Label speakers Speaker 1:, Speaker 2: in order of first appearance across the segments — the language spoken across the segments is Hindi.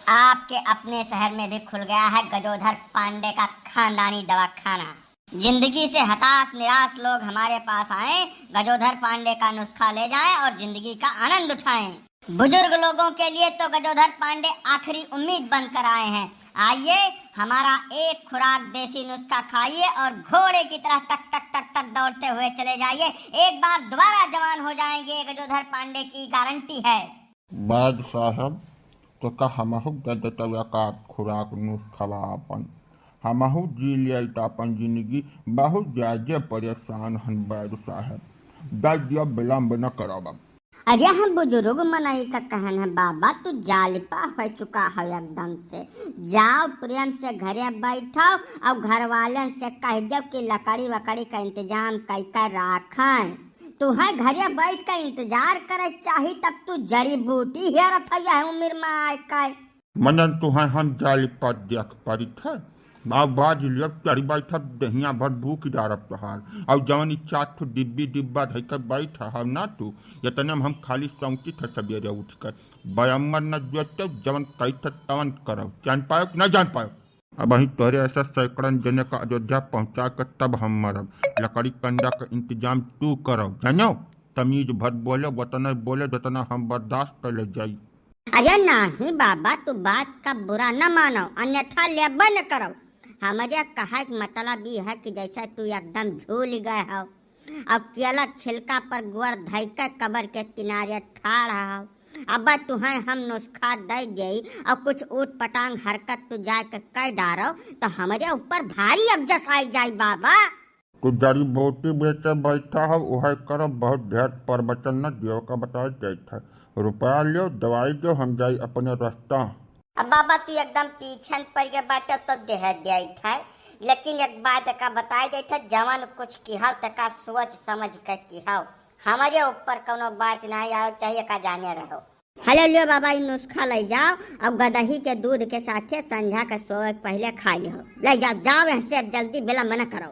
Speaker 1: आपके अपने शहर में भी खुल गया है गजोधर पांडे का खानदानी दवाखाना। जिंदगी से हताश निराश लोग हमारे पास आए, गजोधर पांडे का नुस्खा ले जाएं और जिंदगी का आनंद उठाएं। बुजुर्ग लोगों के लिए तो गजोधर पांडे आखिरी उम्मीद बनकर आए हैं। आइए, हमारा एक खुराक देसी नुस्खा खाइए और घोड़े की तरह टक टक टक टक दौड़ते हुए चले जाइए। एक बार दोबारा जवान हो जाएंगे, गजोधर पांडे की गारंटी है।
Speaker 2: बाद साहब तो का हमहु का खुराक नुस्खवापन हमहु जी लियापन जिंदगी बहुत ज्यादा परेशान हन। बाद साहब दादिया विलम्ब न करब।
Speaker 1: अरे हम बुजुर्ग मनाई का कहन है बाबा, तू जालिपा हो चुका है एकदम से। जाओ प्रेम से घरे बैठो और घर वालन से कह दो कि लकड़ी वकड़ी का इंतजाम कर रखें। तू है घरे बैठ कर इंतजार करे चाही, तब तू जड़ी बूटी हेरत है उम्र में आए कर।
Speaker 2: मनन तू है हम जालिपा देख पड़ी थे बाज लिया चढ़ी बैठा दहिया भर भूख डारब तोहार और जवन चाट डिब्बा धैकर बैठ हम ना तू इतने हम खाली सौंची थे सवेरे उठ कर बयम्मर न जोते जवन कही थे तवन करो। जान पायो कि न जान पायो? अब वही तोहरे ऐसा सैकड़न जने का अयोध्या पहुंचा कर तब हम मरब। लकड़ी कंडा का इंतजाम तू करो, जानो? तमीज भर बोले वतना बोले जितना हम बर्दाश्त कर ले जाई।
Speaker 1: अरे नहीं बाबा, तू बात का बुरा न मानो, अन्यथा लेबा न करो। हमारे कहा मतलब ये है कि जैसा तू एकदम झूल गए हो, अब केला छिलका पर गुड़ धैकर कबर के किनारे ठाड़ हो। अब तू है हम नुस्खा दे गई और कुछ ऊट पटांग हरकत तू जाकर कर डारो तो हमारे ऊपर भारी अबजस आई जाए बाबा।
Speaker 2: तू जड़ी बूटी बेचे बैठा हो वह कर बहुत ढेर प्रवचन न दियो का बताया जाता। रुपया लियो दवाई दो हम जाई अपने रास्ता।
Speaker 1: अब बाबा तू एकदम पीछन पर के बाटे तो देह दिया था, लेकिन एक बात का बताया जाए था जवान कुछ किहाव तका सोच समझ कर किहाव, हमारे ऊपर कोनो बात नहीं आओ चाहिए का जाने रहो। हेलो लियो बाबा, ये नुस्खा ले जाओ अब गदही के दूध के साथे संझा के सोए पहले खा लियो। ले जाओ ऐसे जल्दी विलम्ब न करो।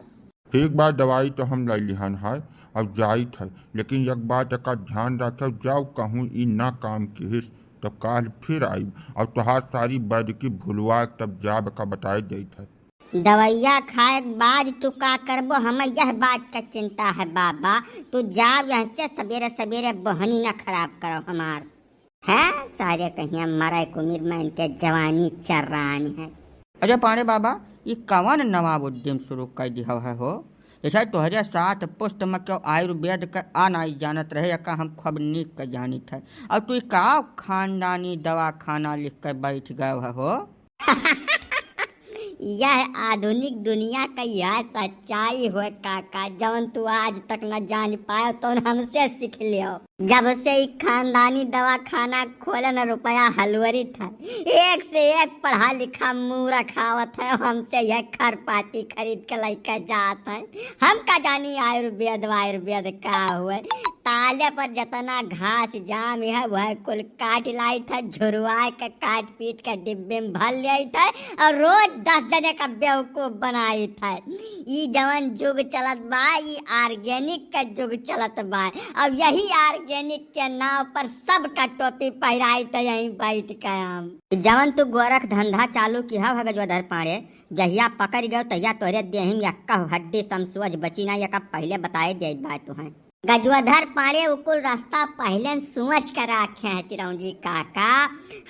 Speaker 2: ठीक बात, दवाई तो हम ले लिहन है अब जाई थे, लेकिन एक बात का ध्यान रखो जाओ कहूँ ई ना काम की हिस तो काल फिर आई और तुहार सारी बैद की भूलवा तब जाब का बताए जाता।
Speaker 1: दवाइया खाए बाद तू का करबो, हमें यह बात का चिंता है बाबा। तू जाओ यहाँ से सवेरे सवेरे बहनी न खराब करो हमार है। सारे कहीं मरे कुमिर में इनके जवानी चर्रानी है।
Speaker 3: अरे पांडे बाबा, ये कवन नवाब उद्यम शुरू कर दिया है हो? ऐसा तोहरे साथ पुष्ट में क्यों आयुर्वेद का आ नहीं जानत रहे का हम खब नीक का जानी थे और तू का खानदानी दवा खाना लिख कर बैठ गए हो।
Speaker 1: यह आधुनिक दुनिया का यह सच्चाई हो काका, जवन तू आज तक न जान पायो तो हमसे सीख लियो। जब से एक खानदानी दवा खाना खोले न रुपया हलवरी था, एक से एक पढ़ा लिखा मुँह रखावत है, हमसे यह खरपाती खरीद के लेकर जात है। हम का जानी आयुर्वेद का हुए। ताले पर जितना घास जाम है वह कुल काट लाई था, झुरवा के काट पीट के डिब्बे में भर ले था और रोज 10 जने का बेवकूफ बनाई था। ये जवन युग चलत बा, ये ऑर्गेनिक का युग चलत बा। अब यही ऑर्गेनिक के नाव पर सबका टोपी पहराई था यहीं बैठ के हम। जवन तू गोरख धंधा चालू किया है गजोधर पांडे, जहिया पकड़ गयो तहिया तोहरे देह में यक्का हड्डी समसुअज बची ना, यका पहले बताए दे बात तू है। गजोधर पांडे उकुल रास्ता पहले सोच कर रखे हैं चिरौंजी काका।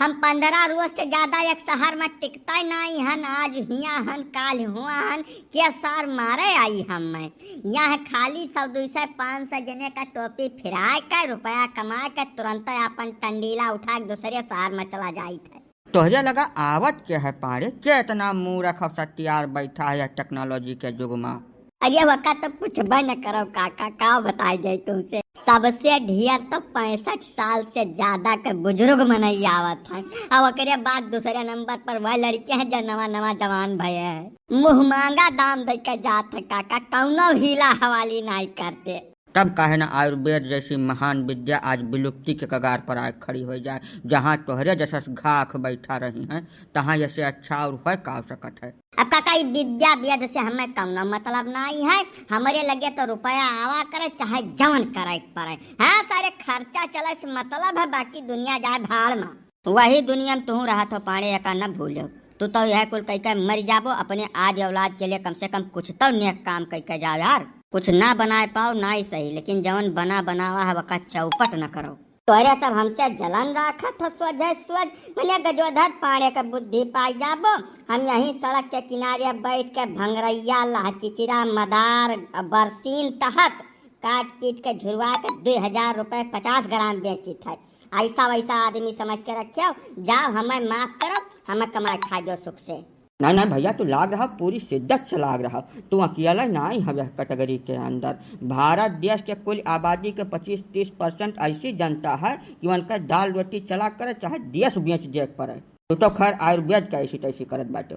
Speaker 1: हम 15 रोज से ज्यादा एक शहर में टिकता नहीं हन, आज हिया हन काल हुआ हन के सार मारे आई हम मैं यहाँ खाली 100-200-500 जने का टोपी फिराए कर रुपया कमा के तुरंत अपन टंडीला उठा के दूसरे शहर में चला जाई थे।
Speaker 3: तोहरे लगा आवत क्या है पांडे, क्या इतना मुँह रखा सत्यार बैठा है टेक्नोलॉजी के युग में?
Speaker 1: अरे वका तो कुछ न करो काका, का बताई जाए तुमसे। सबसे ढेर तो 65 साल से ज्यादा के बुजुर्ग मनई आवत है और ओकरे बाद दूसरे नंबर पर वह लड़के हैं जो नवा जवान भये है। मुँह मांगा दाम दे के जात है काका, कौनो हीला हवाली नहीं करते।
Speaker 3: तब कहे ना आयुर्वेद जैसी महान विद्या आज विलुप्ति के कगार पर आए खड़ी हो जाए। जहाँ तोहरे जैसा घाख बैठा रही हैं तहाँ ऐसे अच्छा और है का सकत है।
Speaker 1: अब काका विद्या वेद से हमें कौनो मतलब नहीं है, हमारे लगे तो रुपया आवा करे चाहे जवन करे पड़े। हाँ सारे खर्चा चले से मतलब है, बाकी दुनिया जाए भाड़ में। वही दुनिया में तू रहा तो पाणे का न भूलो। तू तो यह कुल कह के मर जाबो, अपने आदि औलाद के लिए कम से कम कुछ तो नेक काम कह के जाओ यार। कुछ ना बनाए पाओ ना ही सही, लेकिन जवन बनावा है वक़्त चौपट न करो। तोरे सब हमसे जलन राखत हो सोझ मने गजोधर पाणे का बुद्धि पाई जाबो। हम यहीं सड़क के किनारे बैठ के भंगरैया लहचिचिरा मदार बरसीन तहत काट पीट के झुरवा के 2000 रुपए 50 ग्राम बेची था। ऐसा वैसा आदमी समझ के रखियो, जाओ हमें माफ करो, हमें कमाए खा दो सुख से।
Speaker 3: नहीं भैया, तू लाग रहा पूरी शिद्दत से लाग रहा। तू अकेला नहीं है कैटेगरी के अंदर। भारत देश के कुल आबादी के 25-30% ऐसी जनता है कि उनका दाल रोटी चला करे चाहे देश बेच दे पड़े। तू तो खैर आयुर्वेद का ऐसी तैसी करत बाटे।